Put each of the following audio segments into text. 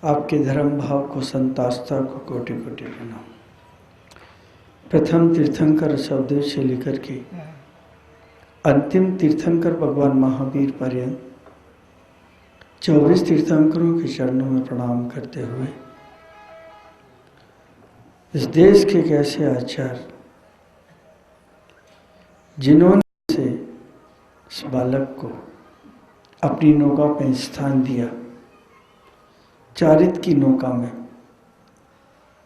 आपके धर्म भाव को, संतास्ता को कोटि कोटि प्रणाम। प्रथम तीर्थंकर ऋषभदेव से लेकर के अंतिम तीर्थंकर भगवान महावीर पर्यंत 24 तीर्थंकरों के चरणों में प्रणाम करते हुए इस देश के एक ऐसे आचार्य जिन्होंने से इस बालक को अपनी नौका में स्थान दिया, चारित्र की नौका में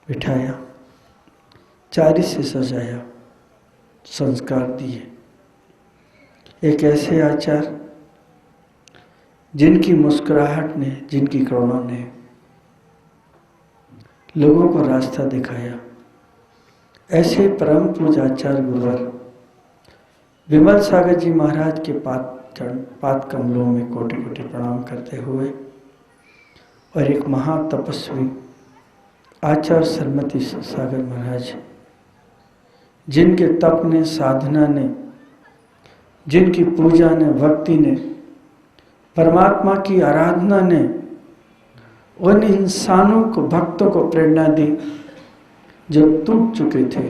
बिठाया, चारित्र से सजाया, संस्कार दिए। एक ऐसे आचार्य जिनकी मुस्कुराहट ने, जिनकी करुणा ने लोगों को रास्ता दिखाया। ऐसे परम पूज्य आचार्य गुरुवर विमल सागर जी महाराज के पाद कमलों में कोटि कोटि प्रणाम करते हुए और एक महातपस्वी आचार्य सरमती सागर महाराज, जिनके तप ने, साधना ने, जिनकी पूजा ने, भक्ति ने, परमात्मा की आराधना ने उन इंसानों को, भक्तों को प्रेरणा दी जो टूट चुके थे,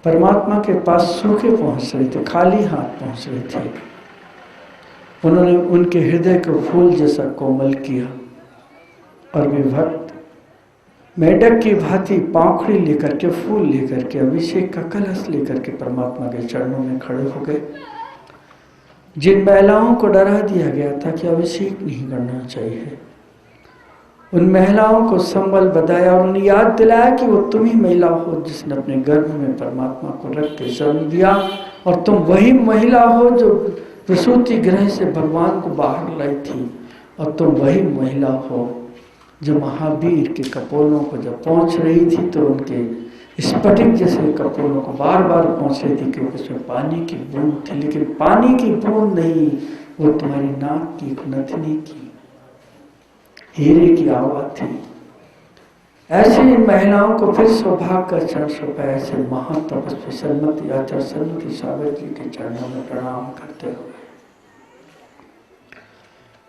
परमात्मा के पास सूखे पहुंच रहे थे, खाली हाथ पहुंच रहे थे। उन्होंने उनके हृदय को फूल जैसा कोमल किया और वे भक्त मेढक की भांति पाखड़ी लेकर के, फूल लेकर के, अभिषेक का कलश लेकर के परमात्मा के चरणों में खड़े हो गए। जिन महिलाओं को डरा दिया गया था कि अभिषेक नहीं करना चाहिए, उन महिलाओं को संबल बताया और उन्हें याद दिलाया कि वो तुम ही महिला हो जिसने अपने गर्भ में परमात्मा को रख के जन्म दिया, और तुम वही महिला हो जो प्रसूति गृह से भगवान को बाहर लाई थी, और तुम वही महिला हो जो महावीर के कपोलों को जब पहुंच रही थी तो उनके स्फटिक जैसे कपोलों को बार बार पहुंच रही थी, क्योंकि उसमें पानी की बूंद थी, लेकिन पानी की बूंद नहीं, वो तुम्हारी नाक की नथनी की हीरे की आवाज थी। ऐसी महिलाओं को फिर सौभाग्य का चरण सौंपा। ऐसे महातपस्वी सरमती आचार्य सरमती सागर जी के चरणों में प्रणाम करते हुए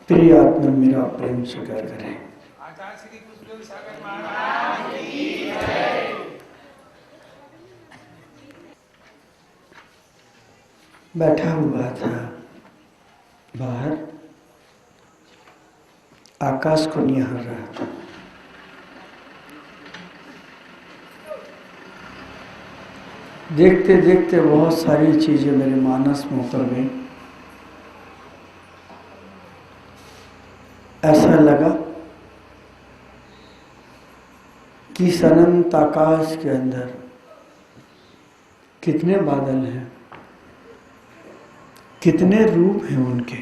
प्रिय आत्मा मेरा प्रेम स्वीकार करें। बैठा हुआ था बाहर, आकाश को निहार रहा था। देखते देखते बहुत सारी चीजें मेरे मानस में उतर गई। ऐसा लगा कि इस अनंत आकाश के अंदर कितने बादल हैं, कितने रूप हैं उनके,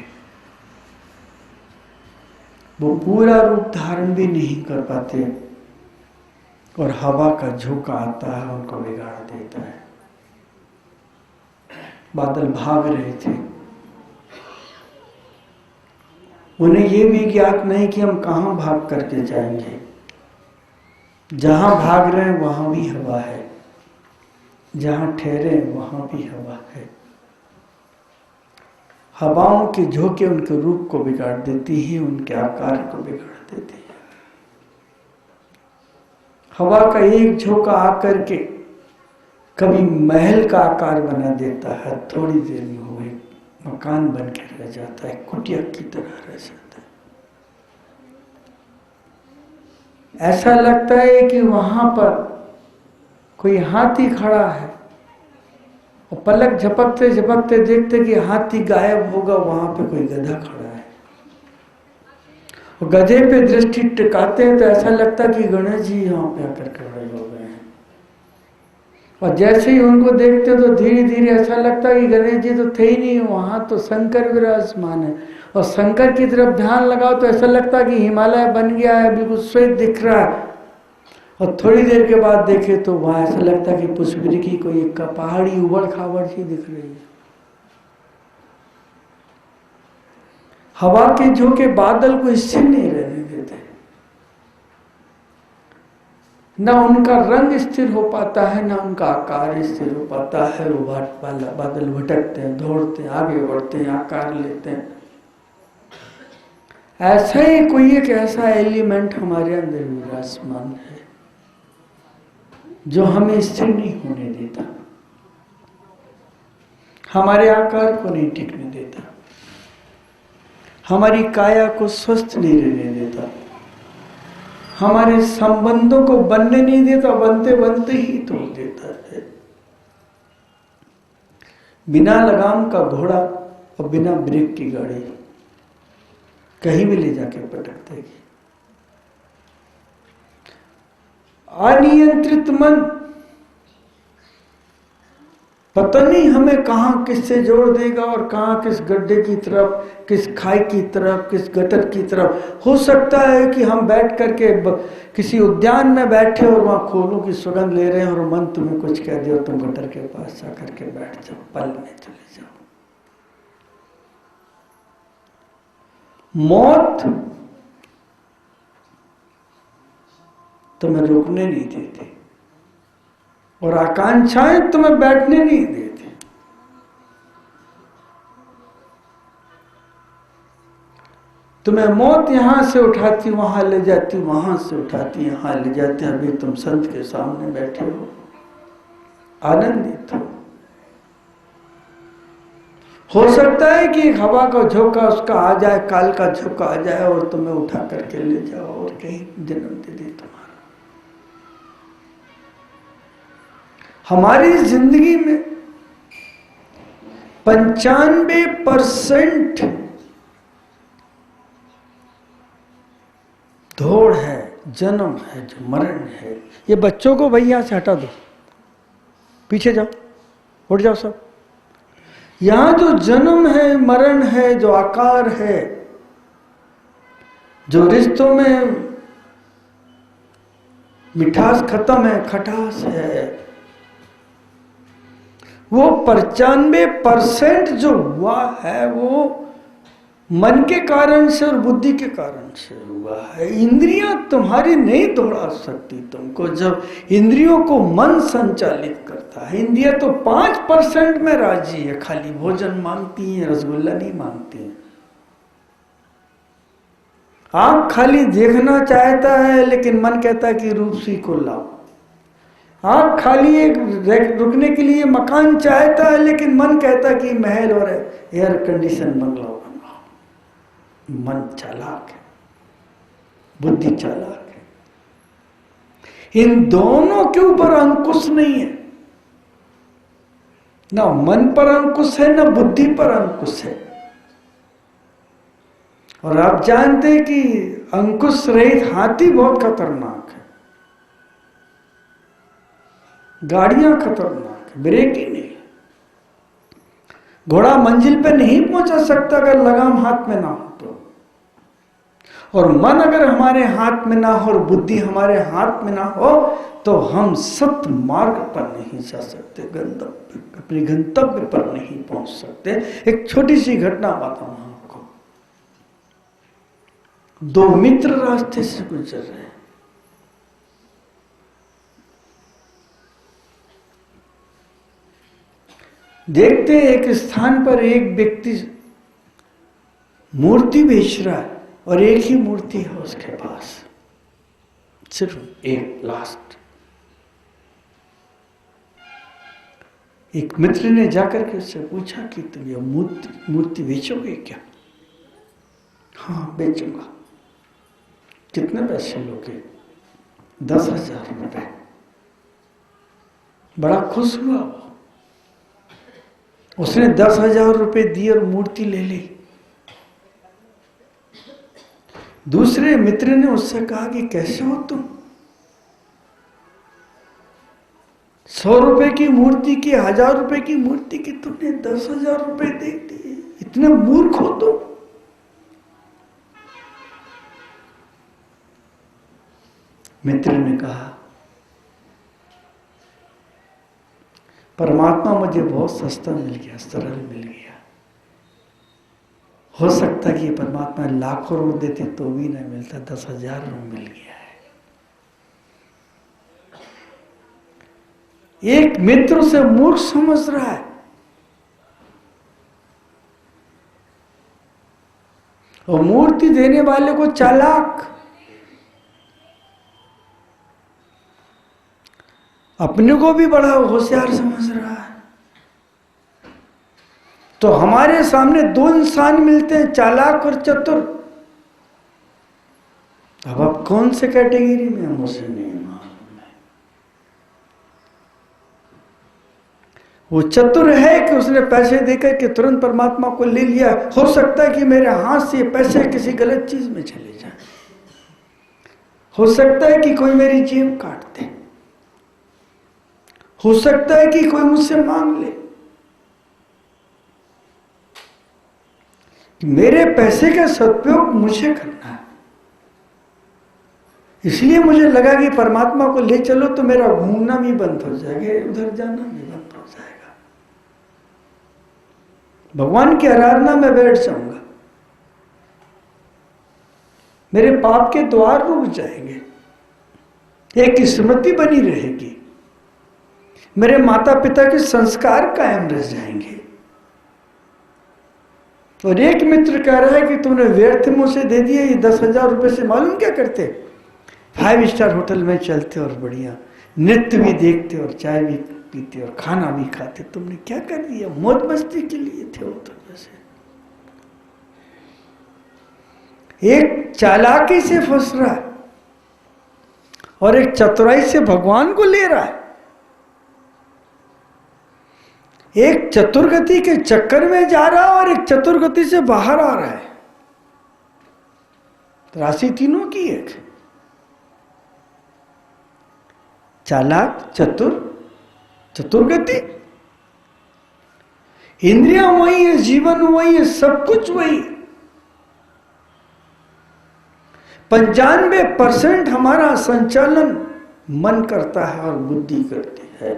वो पूरा रूप धारण भी नहीं कर पाते, और हवा का झोंका आता है उनको बिगाड़ देता है। बादल भाग रहे थे, उन्हें ये भी ज्ञात नहीं कि हम कहाँ भाग करके जाएंगे। जहां भाग रहे हैं वहां भी हवा है, जहां ठहरे वहां भी हवा है। हवाओं के झोंके उनके रूप को बिगाड़ देती है, उनके आकार को बिगाड़ देती है। हवा का एक झोंका आकर के कभी महल का आकार बना देता है, थोड़ी देर में वो एक मकान बन के रह जाता है, कुटिया की तरह रह जाता है। ऐसा लगता है कि वहां पर कोई हाथी खड़ा है, और पलक झपकते झपकते देखते कि हाथी गायब होगा, वहां पे कोई गधा खड़ा है। और गधे पे दृष्टि टिकाते हैं तो ऐसा लगता कि गणेश जी यहाँ पे आकर खड़े हो गए हैं। और जैसे ही उनको देखते तो धीरे धीरे ऐसा लगता कि गणेश जी तो थे ही नहीं, वहां तो शंकर विराजमान है। और शंकर की तरफ ध्यान लगाओ तो ऐसा लगता कि हिमालय बन गया है, बिल्कुल श्वेत दिख रहा है। और थोड़ी देर के बाद देखे तो वहां ऐसा लगता कि पुष्पगिरी की कोई एक पहाड़ी उबड़ खाबड़ सी दिख रही है। हवा के झोंके बादल को स्थिर नहीं रहने देते, न उनका रंग स्थिर हो पाता है, न उनका आकार स्थिर हो पाता है। वो बादल भटकते हैं, दौड़ते हैं, आगे बढ़ते हैं, आकार लेते हैं। ऐसा ही कोई एक ऐसा एलिमेंट हमारे अंदर विराजमान है जो हमें स्थिर नहीं होने देता, हमारे आकार को नहीं टिकने देता, हमारी काया को स्वस्थ नहीं रहने देता, हमारे संबंधों को बनने नहीं देता, बनते बनते ही तोड़ देता है। बिना लगाम का घोड़ा और बिना ब्रेक की गाड़ी कहीं भी ले जाके पटक देगी। अनियंत्रित मन पता नहीं हमें कहां किससे जोड़ देगा और कहां किस गड्ढे की तरफ, किस खाई की तरफ, किस गटर की तरफ। हो सकता है कि हम बैठ करके किसी उद्यान में बैठे और वहां फूलों की सुगंध ले रहे हैं और मन तुम्हें कुछ कह दे और तुम गटर के पास जा करके बैठ जाओ, पल में चले जाओ। मौत तुम्हें रुकने नहीं देती और आकांक्षाएं तुम्हें बैठने नहीं देती। तुम्हें मौत यहां से उठाती वहां ले जाती, वहां से उठाती यहां ले जाती। अभी तुम संत के सामने बैठे हो, आनंदित हो सकता है कि एक हवा का झोंका उसका आ जाए, काल का झोंका आ जाए और तुम्हें उठा करके ले जाओ और कहीं जन्म दे दे तुम्हारा। हमारी जिंदगी में 95% दौड़ है, जन्म है, जो मरण है। ये बच्चों को भाई यहां से हटा दो, पीछे जाओ, उठ जाओ सब। यहां जो जन्म है, मरण है, जो आकार है, जो रिश्तों में मिठास खत्म है, खटास है, वो 95% जो हुआ है वो मन के कारण से और बुद्धि के कारण से हुआ है। इंद्रियां तुम्हारी नहीं दौड़ा सकती तुमको। जब इंद्रियों को मन संचालित करता है, इंद्रियां तो 5% में राजी है, खाली भोजन मांगती है, रसगुल्ला नहीं मांगती है। आंख खाली देखना चाहता है लेकिन मन कहता है कि रूपसी को लाओ। आंख खाली एक रुकने के लिए मकान चाहता है लेकिन मन कहता है कि महल और एयर कंडीशन बंगला बनाओ। मन चालाक है, बुद्धि चालाक है। इन दोनों के ऊपर अंकुश नहीं है, ना मन पर अंकुश है ना बुद्धि पर अंकुश है। और आप जानते हैं कि अंकुश रहित हाथी बहुत खतरनाक है, गाड़ियां खतरनाक है, ब्रेक ही नहीं। घोड़ा मंजिल पे नहीं पहुंचा सकता अगर लगाम हाथ में ना हो तो। और मन अगर हमारे हाथ में ना हो और बुद्धि हमारे हाथ में ना हो तो हम सत्य मार्ग पर नहीं जा सकते, अपने गंतव्य पर नहीं पहुंच सकते। एक छोटी सी घटना बताऊं आपको। दो मित्र रास्ते से गुजर रहे हैं। देखते एक स्थान पर एक व्यक्ति मूर्ति बेच रहा है और एक ही मूर्ति है उसके पास, सिर्फ एक लास्ट। एक मित्र ने जाकर के उससे पूछा कि तुम ये मूर्ति बेचोगे क्या? हाँ बेचूंगा। कितने पैसे लोगे? 10,000 रुपए। बड़ा खुश हुआ वो, उसने 10,000 रुपए दिए और मूर्ति ले ली। दूसरे मित्र ने उससे कहा कि कैसे हो तुम, 100 रुपए की मूर्ति की, 1000 रुपए की मूर्ति की तुमने 10,000 रुपए दे दिए, इतने मूर्ख हो तुम। मित्र ने कहा परमात्मा मुझे बहुत सस्ता मिल गया, सरल मिल गया। हो सकता कि परमात्मा लाखों रुपए देते तो भी नहीं मिलता, 10,000 रुपए मिल गया है। एक मित्र से मूर्ख समझ रहा है और मूर्ति देने वाले को चालाक, अपने को भी बड़ा होशियार समझ रहा है। तो हमारे सामने दो इंसान मिलते हैं, चालाक और चतुर। अब आप कौन से कैटेगरी में, मुझे नहीं मालूम है। वो चतुर है कि उसने पैसे देकर के तुरंत परमात्मा को ले लिया। हो सकता है कि मेरे हाथ से पैसे किसी गलत चीज में चले जाए, हो सकता है कि कोई मेरी जेब काट दे, हो सकता है कि कोई मुझसे मांग ले। मेरे पैसे का सदुपयोग मुझे करना है, इसलिए मुझे लगा कि परमात्मा को ले चलो तो मेरा घूमना भी बंद हो जाएगा, उधर जाना भी बंद हो जाएगा, भगवान की आराधना में बैठ जाऊंगा, मेरे पाप के द्वार रुक जाएंगे, एक स्मृति बनी रहेगी, मेरे माता पिता के संस्कार कायम रह जाएंगे। और एक मित्र कह रहा है कि तुमने व्यर्थ मुझे दे दिए ये 10,000 रुपए से मालूम क्या करते, 5 स्टार होटल में चलते और बढ़िया नृत्य भी देखते और चाय भी पीते और खाना भी खाते। तुमने क्या कर दिया, मौज मस्ती के लिए थे वो तो। जैसे एक चालाकी से फंस रहा है और एक चतुराई से भगवान को ले रहा है। एक चतुर्गति के चक्कर में जा रहा है और एक चतुर्गति से बाहर आ रहा है। तो राशि तीनों की एक, चालाक, चतुर, चतुर्गति। इंद्रियां वही है, जीवन वही है, सब कुछ वही। 95% हमारा संचालन मन करता है और बुद्धि करती है,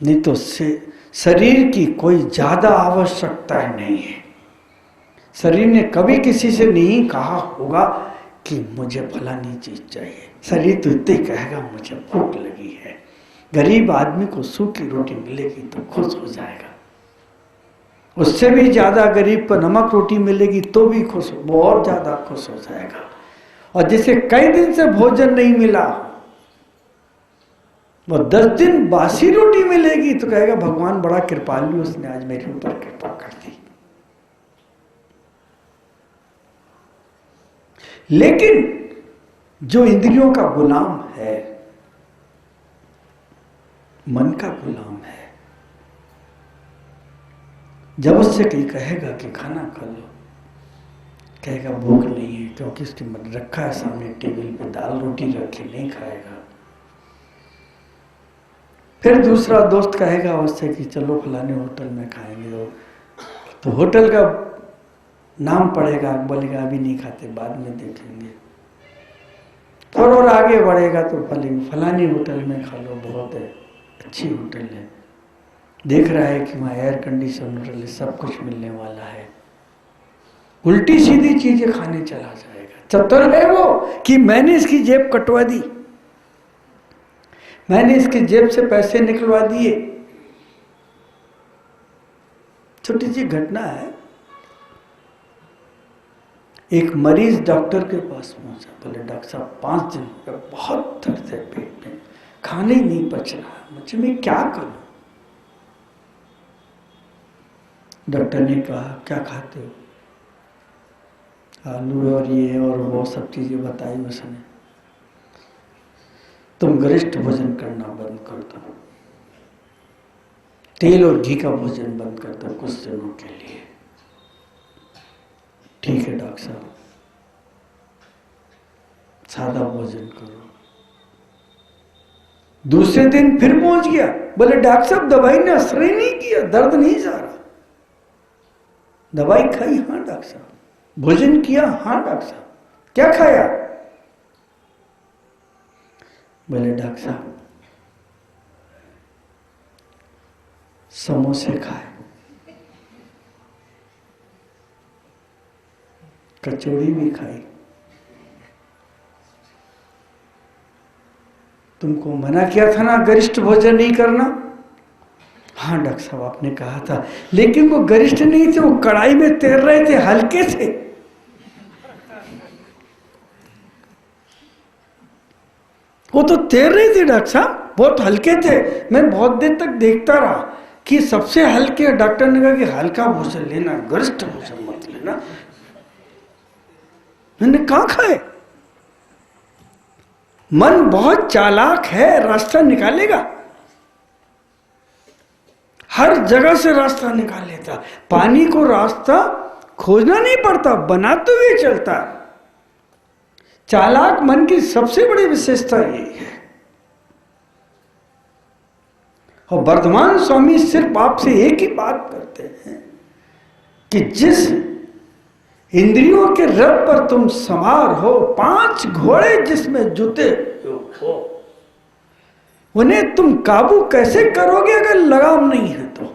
नहीं तो शरीर की कोई ज्यादा आवश्यकता नहीं है। शरीर ने कभी किसी से नहीं कहा होगा कि मुझे फलानी चीज चाहिए। शरीर तो इतने कहेगा मुझे भूख लगी है। गरीब आदमी को सूखी रोटी मिलेगी तो खुश हो जाएगा, उससे भी ज्यादा गरीब को नमक रोटी मिलेगी तो भी खुश, बहुत ज्यादा खुश हो जाएगा। और जिसे कई दिन से भोजन नहीं मिला, वो 10 दिन बासी रोटी मिलेगी तो कहेगा भगवान बड़ा कृपालु, उसने आज मेरे ऊपर कृपा कर दी। लेकिन जो इंद्रियों का गुलाम है, मन का गुलाम है, जब उससे कहीं कहेगा कि खाना खा लो, कहेगा भूख नहीं है, क्योंकि उसके मन रखा है सामने टेबल पे दाल रोटी रखी, नहीं खाएगा। फिर दूसरा दोस्त कहेगा उससे कि चलो फलाने होटल में खाएंगे, तो होटल का नाम पड़ेगा, बोलेगा अभी नहीं खाते, बाद में देखेंगे। थोड़ा और आगे बढ़ेगा तो फलानी होटल में खा लो, बहुत है, अच्छी होटल है, देख रहा है कि वहाँ एयर कंडीशन होटल है, सब कुछ मिलने वाला है, उल्टी सीधी चीजें खाने चला जाएगा। चतुर है वो कि मैंने इसकी जेब कटवा दी, मैंने इसकी जेब से पैसे निकलवा दिए। छोटी सी घटना है, एक मरीज डॉक्टर के पास पहुंचा, बोले डॉक्टर साहब 5 दिन हो गए, बहुत दर्द है पेट में, खाने नहीं पच रहा, मुझे मैं क्या करूं। डॉक्टर ने कहा क्या खाते हो, आलू और ये और वो सब चीजें बताई उसने। तुम गरिष्ठ भोजन करना बंद कर दो, तेल और घी का भोजन बंद कर दो कुछ दिनों के लिए। ठीक है डॉक्टर साहब, सादा भोजन करो। दूसरे दिन फिर पहुंच गया, बोले डॉक्टर साहब दवाई ने असर ही नहीं किया, दर्द नहीं जा रहा। दवाई खाई, हाँ डॉक्टर साहब। भोजन किया, हाँ डॉक्टर साहब। क्या खाया, बोले डॉक्टर साहब समोसे खाए, कचौड़ी भी खाई। तुमको मना किया था ना गरिष्ठ भोजन नहीं करना। डॉक्टर साहब आपने कहा था, लेकिन वो गरिष्ठ नहीं थे, वो कढ़ाई में तैर रहे थे, हल्के थे। वो तो तैर रही थी डॉक्टर साहब, बहुत हल्के थे। मैं बहुत देर तक देखता रहा कि सबसे हल्के। डॉक्टर ने कहा कि हल्का भोजन लेना, गरिष्ठ भोजन मत लेना। मैंने कहा खाए। मन बहुत चालाक है, रास्ता निकालेगा, हर जगह से रास्ता निकाल लेता। पानी को रास्ता खोजना नहीं पड़ता, बनाते हुए चलता है। चालाक मन की सबसे बड़ी विशेषता यही है। और वर्धमान स्वामी सिर्फ आपसे एक ही बात करते हैं कि जिस इंद्रियों के रथ पर तुम सवार हो, 5 घोड़े जिसमें जुते हो, उन्हें तुम काबू कैसे करोगे अगर लगाम नहीं है तो?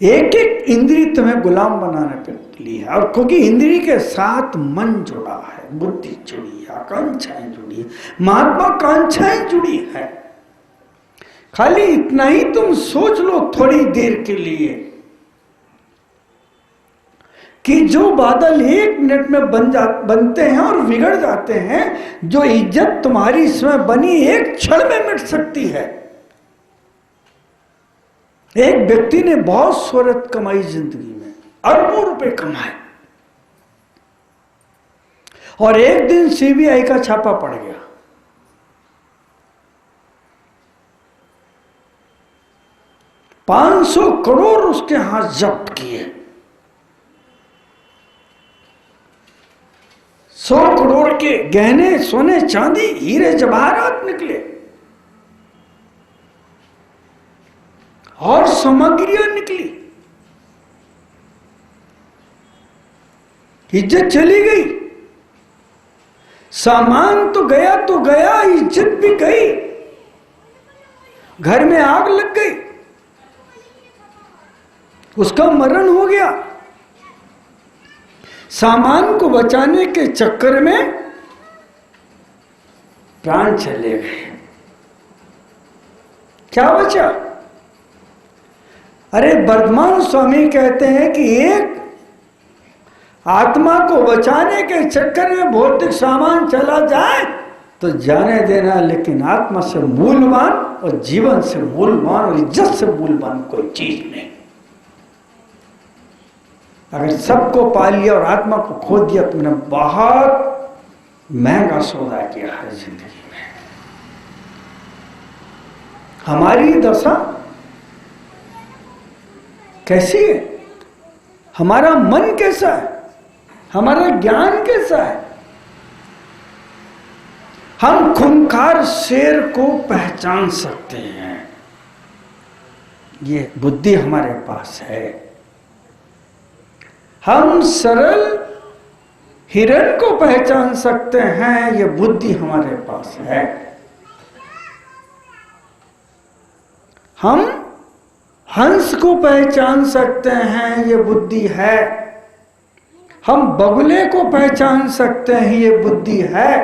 एक एक इंद्री तुम्हें गुलाम बनाने के लिए है। और क्योंकि इंद्री के साथ मन जुड़ा है, बुद्धि जुड़ी है, आकांक्षाएं जुड़ी है, महत्वाकांक्षाएं जुड़ी है। खाली इतना ही तुम सोच लो थोड़ी देर के लिए कि जो बादल 1 मिनट में बनते हैं और बिगड़ जाते हैं, जो इज्जत तुम्हारी इसमें बनी 1 क्षण में मिट सकती है। एक व्यक्ति ने बहुत शोहरत कमाई जिंदगी में, अरबों रुपए कमाए, और एक दिन सीबीआई का छापा पड़ गया। $500 करोड़ उसके हाथ जब्त किए। 100 करोड़ के गहने, सोने चांदी, हीरे जवाहरात निकले और सामग्रियां निकली। इज्जत चली गई, सामान तो गया, इज्जत भी गई, घर में आग लग गई, उसका मरण हो गया। सामान को बचाने के चक्कर में प्राण चले गए। क्या बचा? अरे वर्धमान स्वामी कहते हैं कि एक आत्मा को बचाने के चक्कर में भौतिक सामान चला जाए तो जाने देना, लेकिन आत्मा से मूल्यवान और जीवन से मूल्यवान और इज्जत से मूल्यवान कोई चीज नहीं। अगर सबको पा लिया और आत्मा को खो दिया, तुमने बहुत महंगा सौदा किया है जिंदगी में। हमारी दशा कैसी है? हमारा मन कैसा है? हमारा ज्ञान कैसा है? हम खूंखार शेर को पहचान सकते हैं, ये बुद्धि हमारे पास है। हम सरल हिरण को पहचान सकते हैं, ये बुद्धि हमारे पास है। हम हंस को पहचान सकते हैं, ये बुद्धि है। हम बगुले को पहचान सकते हैं, ये बुद्धि है।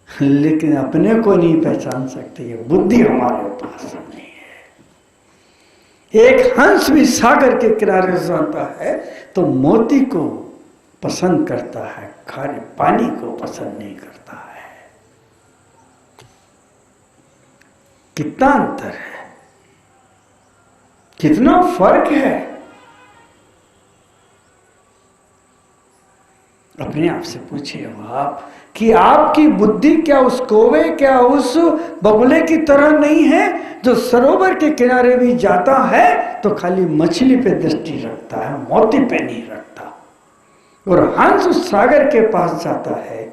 लेकिन अपने को नहीं पहचान सकते, ये बुद्धि हमारे पास नहीं है। एक हंस भी सागर के किनारे से आता है तो मोती को पसंद करता है, खारे पानी को पसंद नहीं करता है। कितना अंतर है, कितना फर्क है। अपने आप से पूछिए आप कि आपकी बुद्धि क्या उस कौवे, क्या उस बगुले की तरह नहीं है जो सरोवर के किनारे भी जाता है तो खाली मछली पे दृष्टि रखता है, मोती पे नहीं रखता। और हंस उस सागर के पास जाता है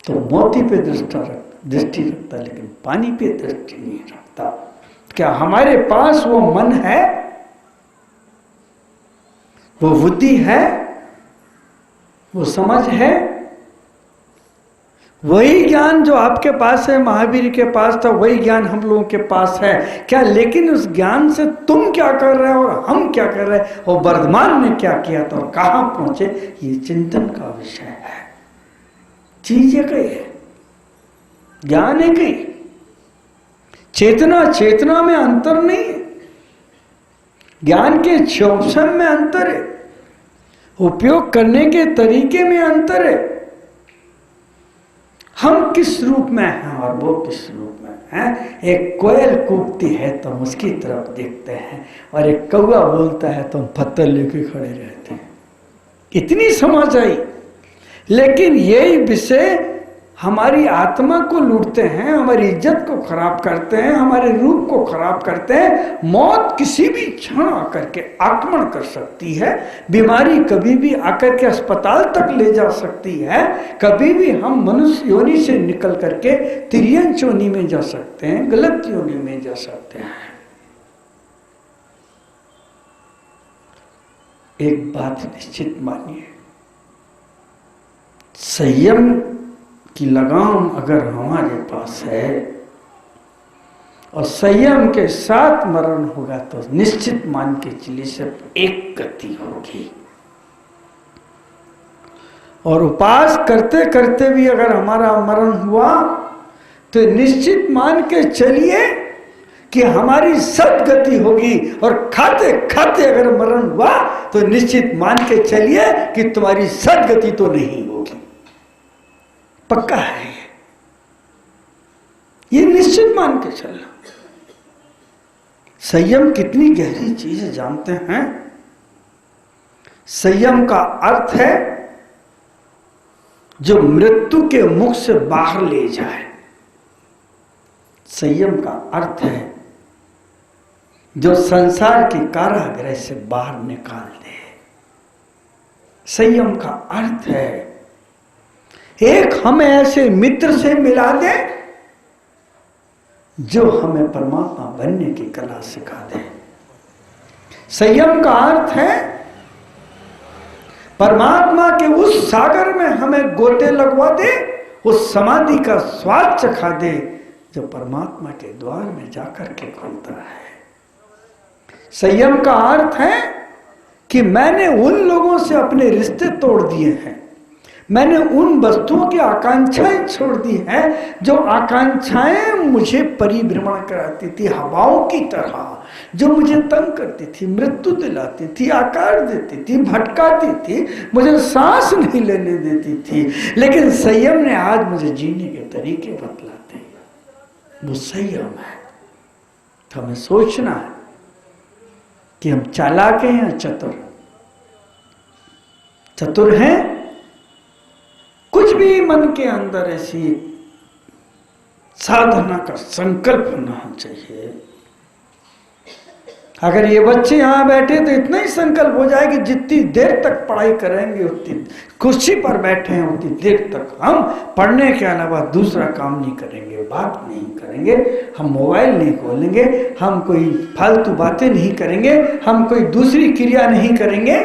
तो मोती पे दृष्टि रखता, लेकिन पानी पे दृष्टि नहीं रखता। क्या हमारे पास वो मन है, वो बुद्धि है, वो समझ है? वही ज्ञान जो आपके पास है, महावीर के पास था, वही ज्ञान हम लोगों के पास है क्या? लेकिन उस ज्ञान से तुम क्या कर रहे हो और हम क्या कर रहे हैं, और वर्धमान ने क्या किया था और कहां पहुंचे, ये चिंतन का विषय है। चीज एक ही है, ज्ञान एक ही। चेतना में अंतर नहीं है, ज्ञान के क्षोभन में अंतर है। उपयोग करने के तरीके में अंतर है। हम किस रूप में हैं और वो किस रूप में हैं। एक कोयल कूकती है तो हम उसकी तरफ देखते हैं, और एक कौवा बोलता है तो हम पत्थर लेके खड़े रहते हैं। इतनी समझ आई। लेकिन यही विषय हमारी आत्मा को लूटते हैं, हमारी इज्जत को खराब करते हैं, हमारे रूप को खराब करते हैं। मौत किसी भी क्षण आकर के आक्रमण कर सकती है। बीमारी कभी भी आकर के अस्पताल तक ले जा सकती है। कभी भी हम मनुष्य योनि से निकल करके तिर्यंच योनि में जा सकते हैं, गलत योनि में जा सकते हैं। एक बात निश्चित मानिए, संयम की लगाम अगर हमारे पास है और संयम के साथ मरण होगा तो निश्चित मान के चलिए सिर्फ एक गति होगी। और उपास करते करते भी अगर हमारा मरण हुआ तो निश्चित मान के चलिए कि हमारी सदगति होगी। और खाते खाते अगर मरण हुआ तो निश्चित मान के चलिए कि तुम्हारी सदगति तो नहीं होगी। पक्का है ये निश्चित मान के चलना। संयम कितनी गहरी चीज है जानते हैं। संयम का अर्थ है जो मृत्यु के मुख से बाहर ले जाए। संयम का अर्थ है जो संसार के कारागृह से बाहर निकाल दे। संयम का अर्थ है एक हमें ऐसे मित्र से मिला दे जो हमें परमात्मा बनने की कला सिखा दे। संयम का अर्थ है परमात्मा के उस सागर में हमें गोते लगवा दे, उस समाधि का स्वाद चखा दे जो परमात्मा के द्वार में जाकर के खुलता है। संयम का अर्थ है कि मैंने उन लोगों से अपने रिश्ते तोड़ दिए हैं, मैंने उन वस्तुओं की आकांक्षाएं छोड़ दी हैं जो आकांक्षाएं मुझे परिभ्रमण कराती थी, हवाओं की तरह जो मुझे तंग करती थी, मृत्यु दिलाती थी, आकार देती थी, भटकाती थी, मुझे सांस नहीं लेने देती थी। लेकिन संयम ने आज मुझे जीने के तरीके बतलाते हैं। वो संयम है। तो हमें सोचना है कि हम चालाक हैं या चतुर। चतुर हैं, कुछ भी मन के अंदर ऐसी साधना का संकल्प होना चाहिए। अगर ये बच्चे यहां बैठे तो इतना ही संकल्प हो जाए कि जितनी देर तक पढ़ाई करेंगे, उतनी कुर्सी पर बैठे हैं उतनी देर तक हम पढ़ने के अलावा दूसरा काम नहीं करेंगे, बात नहीं करेंगे, हम मोबाइल नहीं खोलेंगे, हम कोई फालतू बातें नहीं करेंगे, हम कोई दूसरी क्रिया नहीं करेंगे,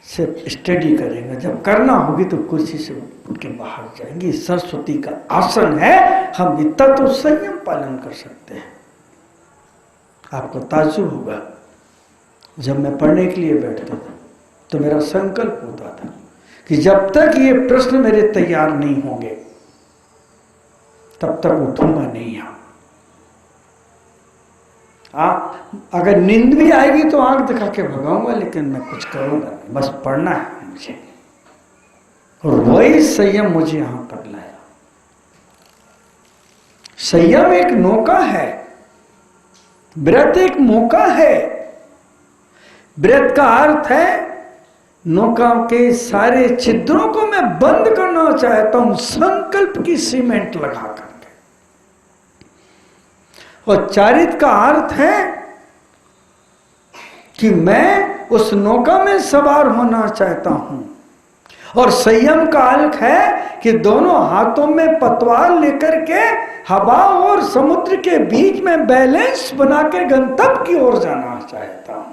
सिर्फ स्टडी करेंगे। जब करना होगी तो कुर्सी से उठ के बाहर जाएंगे। सरस्वती का आसन है, हम इतना तो संयम पालन कर सकते हैं। आपको ताज्जुब होगा, जब मैं पढ़ने के लिए बैठता था तो मेरा संकल्प होता था कि जब तक ये प्रश्न मेरे तैयार नहीं होंगे तब तक उठूंगा नहीं। यहां अगर नींद भी आएगी तो आंख दिखा के भगाऊंगा, लेकिन मैं कुछ करूंगा, बस पढ़ना है मुझे। और वही संयम मुझे यहां तक लाया। संयम एक नौका है, व्रत एक मौका है। व्रत का अर्थ है नौका के सारे छिद्रों को मैं बंद करना चाहता हूं संकल्प की सीमेंट लगा करके। और चारित का अर्थ है कि मैं उस नौका में सवार होना चाहता हूं। और संयम का अर्थ है कि दोनों हाथों में पतवार लेकर के हवा और समुद्र के बीच में बैलेंस बना के गंतव्य की ओर जाना चाहता हूं।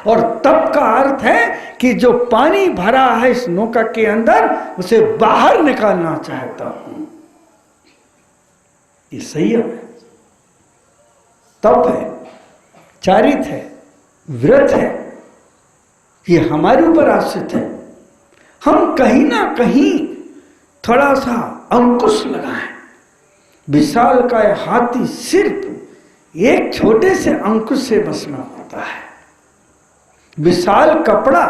और तप का अर्थ है कि जो पानी भरा है इस नौका के अंदर उसे बाहर निकालना चाहता हूं। ये संयम है, तप है, चारित है, व्रत है। ये हमारे ऊपर आश्रित है। हम कहीं ना कहीं थोड़ा सा अंकुश लगाएं। विशाल का हाथी सिर्फ एक छोटे से अंकुश से बसना होता है। विशाल कपड़ा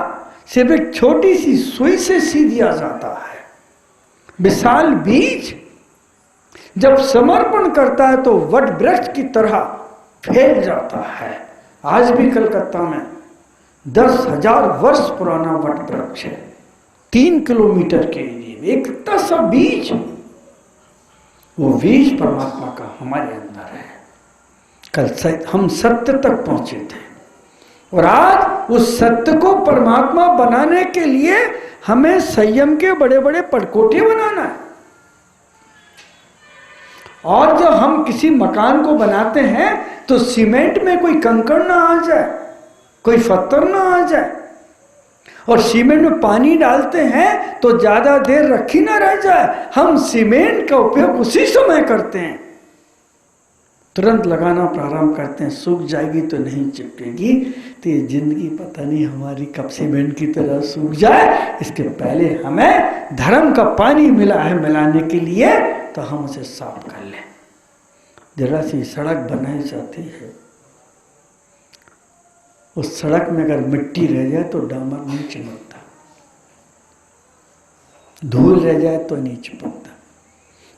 सिर्फ एक छोटी सी सुई से सी दिया जाता है। विशाल बीज जब समर्पण करता है तो वट वृक्ष की तरह फैल जाता है। आज भी कलकत्ता में 10,000 वर्ष पुराना वट वृक्ष है, 3 किलोमीटर के एरिया में एक इतना सा बीज, वो बीज परमात्मा का हमारे अंदर है। कल हम सत्य तक पहुंचे थे और आज उस सत्य को परमात्मा बनाने के लिए हमें संयम के बड़े बड़े पटकोटे बनाना है। और जब हम किसी मकान को बनाते हैं तो सीमेंट में कोई कंकड़ ना आ जाए, कोई पत्थर ना आ जाए, और सीमेंट में पानी डालते हैं तो ज्यादा देर रखी ना रह जाए। हम सीमेंट का उपयोग उसी समय करते हैं, तुरंत लगाना प्रारंभ करते हैं, सूख जाएगी तो नहीं चिपकेगी। तो ये जिंदगी पता नहीं हमारी कब सीमेंट की तरह सूख जाए। इसके पहले हमें धर्म का पानी मिला है मिलाने के लिए, तो हम उसे साफ कर लें। जरा सी सड़क बनाई जाती है, उस सड़क में अगर मिट्टी रह जाए तो डामर नहीं चिपकता, धूल रह जाए तो नहीं चिपकता।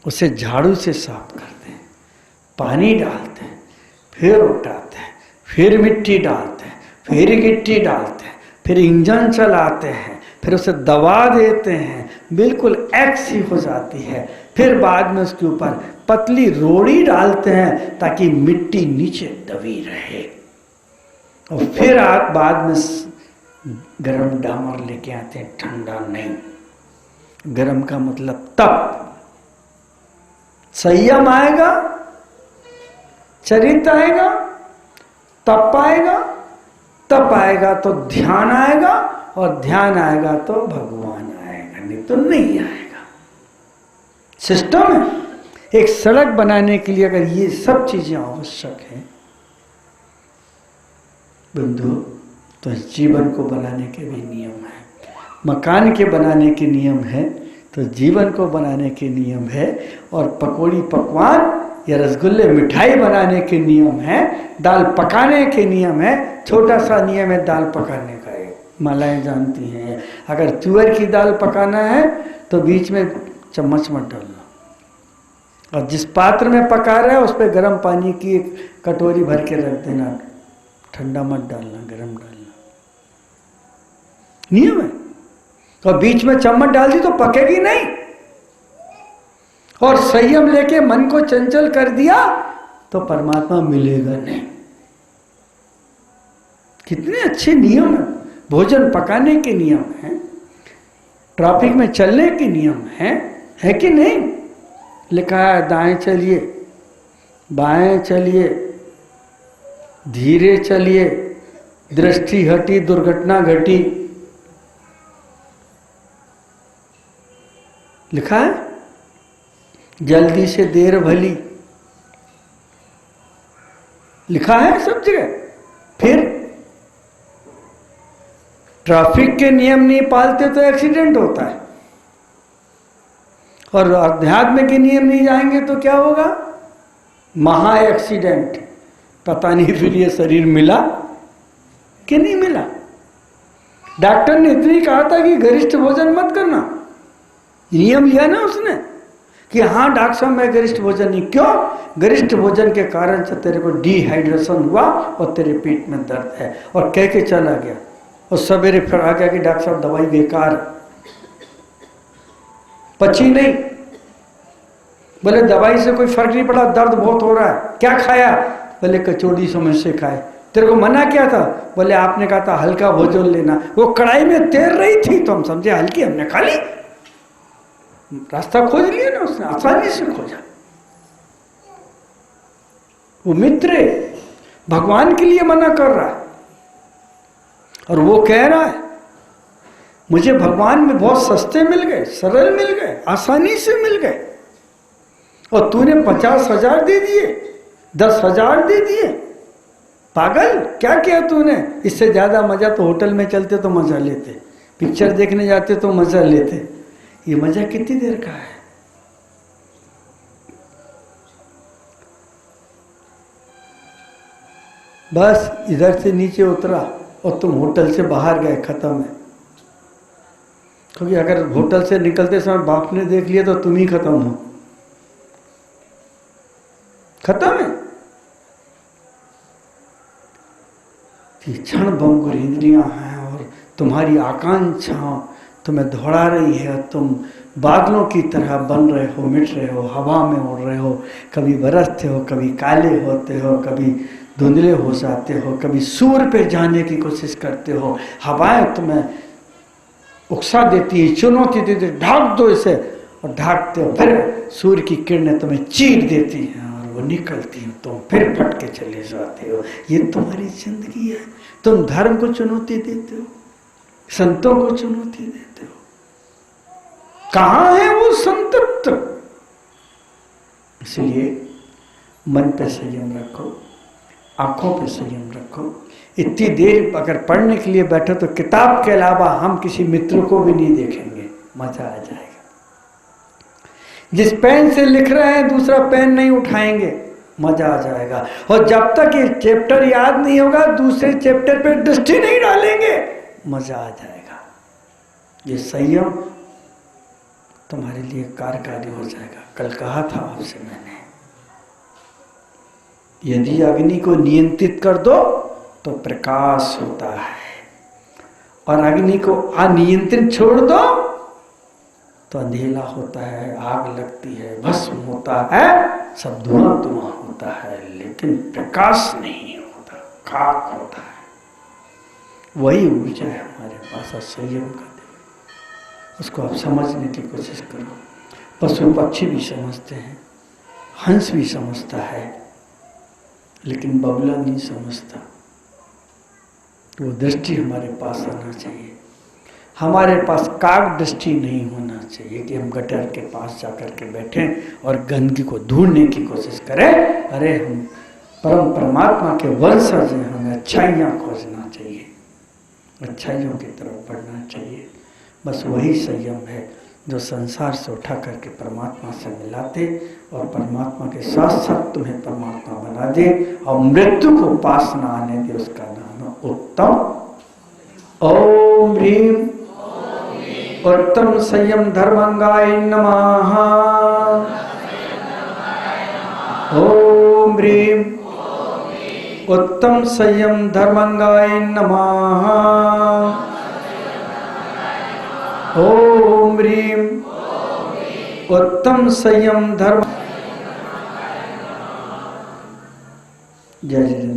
उसे झाड़ू से साफ करते हैं, पानी डालते हैं, फिर उठाते हैं, फिर मिट्टी डालते हैं, फिर गिट्टी डालते हैं, फिर इंजन चलाते हैं, फिर उसे दबा देते हैं, बिल्कुल एक्सी हो जाती है। फिर बाद में उसके ऊपर पतली रोड़ी डालते हैं ताकि मिट्टी नीचे दबी रहे, और फिर आप बाद में गरम डामर लेके आते हैं, ठंडा नहीं। गरम का मतलब तप, संयम आएगा, चरित्र आएगा, तप आएगा, तप आएगा तो ध्यान आएगा, और ध्यान आएगा तो भगवान आएगा, नहीं तो नहीं आएगा। सिस्टम है। एक सड़क बनाने के लिए अगर ये सब चीजें आवश्यक हैं बंधु, तो जीवन को बनाने के भी नियम है। मकान के बनाने के नियम है तो जीवन को बनाने के नियम है, और पकौड़ी पकवान या रसगुल्ले मिठाई बनाने के नियम है, दाल पकाने के नियम है। छोटा सा नियम है दाल पकाने का, मालाएं जानती हैं, अगर तुअर की दाल पकाना है तो बीच में चम्मच मत डालना, और जिस पात्र में पका रहा है उस पर गर्म पानी की एक कटोरी भर के रख देना, ठंडा मत डालना, गर्म डालना, नियम है। और बीच में चम्मच डाल दी तो पकेगी नहीं। और संयम लेके मन को चंचल कर दिया तो परमात्मा मिलेगा नहीं। कितने अच्छे नियम है। भोजन पकाने के नियम हैं, ट्रैफिक में चलने के नियम हैं, है कि नहीं? लिखा है दाएं चलिए, बाएं चलिए, धीरे चलिए, दृष्टि हटी दुर्घटना घटी, लिखा है। जल्दी से देर भली, लिखा है सब जगह। फिर ट्रैफिक के नियम नहीं पालते तो एक्सीडेंट होता है, और अध्यात्म के नियम नहीं जाएंगे तो क्या होगा? महा एक्सीडेंट। पता नहीं फिर ये शरीर मिला कि नहीं मिला। डॉक्टर ने इतनी कहा था कि गरिष्ठ भोजन मत करना, नियम लिया ना उसने कि हाँ डॉक्टर साहब मैं गरिष्ठ भोजन नहीं। क्यों? गरिष्ठ भोजन के कारण से तेरे को डिहाइड्रेशन हुआ और तेरे पेट में दर्द है, और कह के चला गया। और सवेरे फिर आ गया कि डॉक्टर साहब दवाई बेकार, पची नहीं। बोले दवाई से कोई फर्क नहीं पड़ा, दर्द बहुत हो रहा है, क्या खाया? बोले कचौड़ी समोसे खाए। तेरे को मना किया था? बोले आपने कहा था हल्का भोजन लेना। वो कढ़ाई में तैर रही थी तो हम समझे हल्की, हमने खा ली। रास्ता खोज लिया ना उसने, आसानी से खोजा। वो मित्र भगवान के लिए मना कर रहा है, और वो कह रहा है मुझे भगवान में बहुत सस्ते मिल गए, सरल मिल गए, आसानी से मिल गए, और तूने 50,000 दे दिए, 10,000 दे दिए। पागल, क्या किया तूने? इससे ज्यादा मजा तो होटल में चलते तो मजा लेते, पिक्चर देखने जाते तो मजा लेते। ये मजा कितनी देर का है? बस इधर से नीचे उतरा और तुम होटल से बाहर गए, खत्म है। क्योंकि अगर होटल से निकलते समय बाप ने देख लिया तो तुम ही खत्म हो, खत्म है। ये क्षण भंगुर इंद्रियां हैं और तुम्हारी आकांक्षा तुम्हें दौड़ा रही है। तुम बादलों की तरह बन रहे हो, मिट रहे हो, हवा में उड़ रहे हो, कभी बरसते हो, कभी काले होते हो, कभी धुंधले हो जाते हो, कभी सूर्य पे जाने की कोशिश करते हो। हवाएं तुम्हें उकसा देती है, चुनौती देती है, ढाक दो इसे, और ढाकते हो, फिर सूर्य की किरणें तुम्हें चीर देती हैं और वो निकलती हैं, तुम फिर फट के चले जाते हो। ये तुम्हारी जिंदगी है। तुम धर्म को चुनौती देते हो, संतों को चुनौती देते हो। कहां है वो संतत्व? इसलिए मन पे संयम रखो, आंखों पे संयम रखो। इतनी देर अगर पढ़ने के लिए बैठो तो किताब के अलावा हम किसी मित्र को भी नहीं देखेंगे, मजा आ जाएगा। जिस पेन से लिख रहे हैं दूसरा पेन नहीं उठाएंगे, मजा आ जाएगा। और जब तक ये चैप्टर याद नहीं होगा दूसरे चैप्टर पे दृष्टि नहीं डालेंगे, मजा आ जाएगा। ये संयम तुम्हारे लिए कार्यकारी हो जाएगा। कल कहा था आपसे मैंने, यदि अग्नि को नियंत्रित कर दो तो प्रकाश होता है, और अग्नि को अनियंत्रित छोड़ दो तो अंधेला होता है, आग लगती है, भस्म होता है, सब धुआं धुआं होता है, लेकिन प्रकाश नहीं होता, खाक होता है। वही ऊर्जा है हमारे पास, संयम का दिन। उसको आप समझने की कोशिश करो। पशु पक्षी भी समझते हैं, हंस भी समझता है, लेकिन बगुला नहीं समझता। वो दृष्टि हमारे पास आना चाहिए। हमारे पास काग दृष्टि नहीं होना चाहिए कि हम गटर के पास जाकर के बैठें और गंदगी को ढूंढने की कोशिश करें। अरे हम परमात्मा के वंशज हैं, हमें अच्छाइयाँ खोजना चाहिए, अच्छाइयों की तरफ बढ़ना चाहिए। बस वही संयम है जो संसार से उठा करके परमात्मा से मिलाते और परमात्मा के साथ साथ तुम्हें परमात्मा बना दे और मृत्यु को पास न आने दे। उसका नाम है उत्तम। ओम ह्रीम उत्तम संयम धर्मंगाय नमः। ओम ह्रीम उत्तम संयम धर्मंगाय नमः। ओम ह्रीम उत्तम संयम धर्म। जय जय।